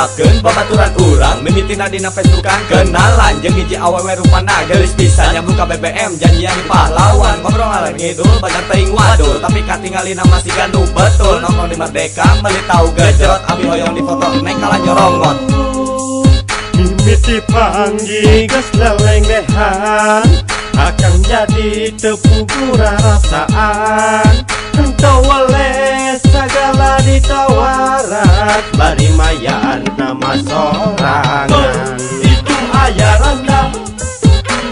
nyaritakeun babaturan urang mimitina dina Facebookan kenalan jeung hiji awewe rupana geulis pisan nyambung ka BBM janjian di pahlawan ngobrol ngalor ngidul badan teuing wadul tapi katingalina masih ganu betul nongkrong di Merdeka meuli tau gejrot abi hoyong di foto neng kala nyorongot mimiti panggi geus lelengdehan akan jadi tepung rasaan entau oleh segala ditawaran bari mayan nama sorangan itu aya randa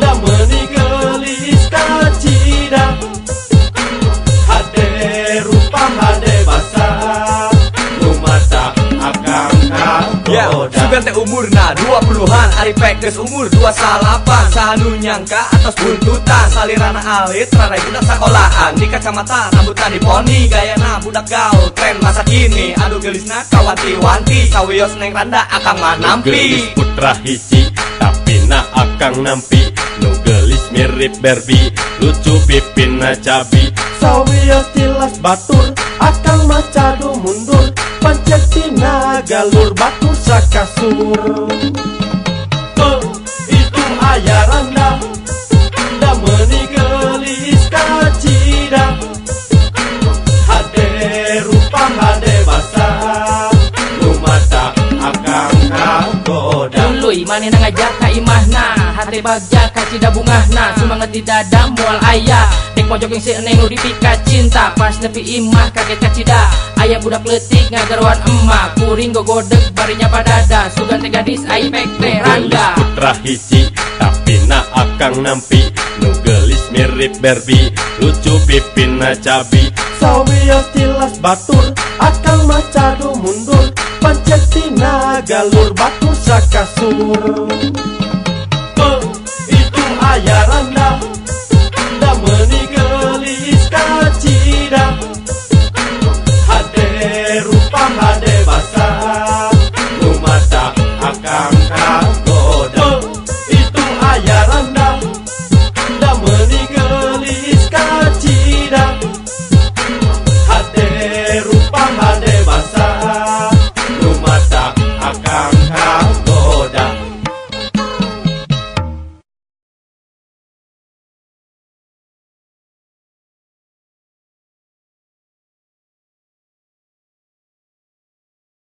da meuni geulis kacida hade rupa hade basa rumata akang kagoda sugan teh umurna 20-an ari pekes umur 28 sanu nyangka atas buntutan salirana alit rarai budak sekolahan di kacamata rambutan di poni gayana budak gaul tren masa kini aduh gelisna kawanti-wanti sawios neng randa akang manampi gelis putra hiji tapi na akang nampi nu gelis mirip Barbie lucu pipina cabi sawios tilas batur akang macadu mundur pancet tina galur batur sakasur itu aya randa da meuni geulis kacida hade rupa hade basa rumata akang kagoda Tuluy manehna ngajak ka imahna hate bagja kacida bungahna sumanget di dada moal aya dek pojok yang seeneng nu dipika cinta pas nepi imah kaget kacida aya budak leutik ngagarwan emak kuring gogodeg barinya padada sugan teh gadis ai pek teh randa putra hiji tapi na akang nampi nu gelis mirip Barbie lucu pipina cabi sawios tilas batur akang macadu mundur pancet tina galur batur sakasur itu aya randa da meuni geulis kacida hade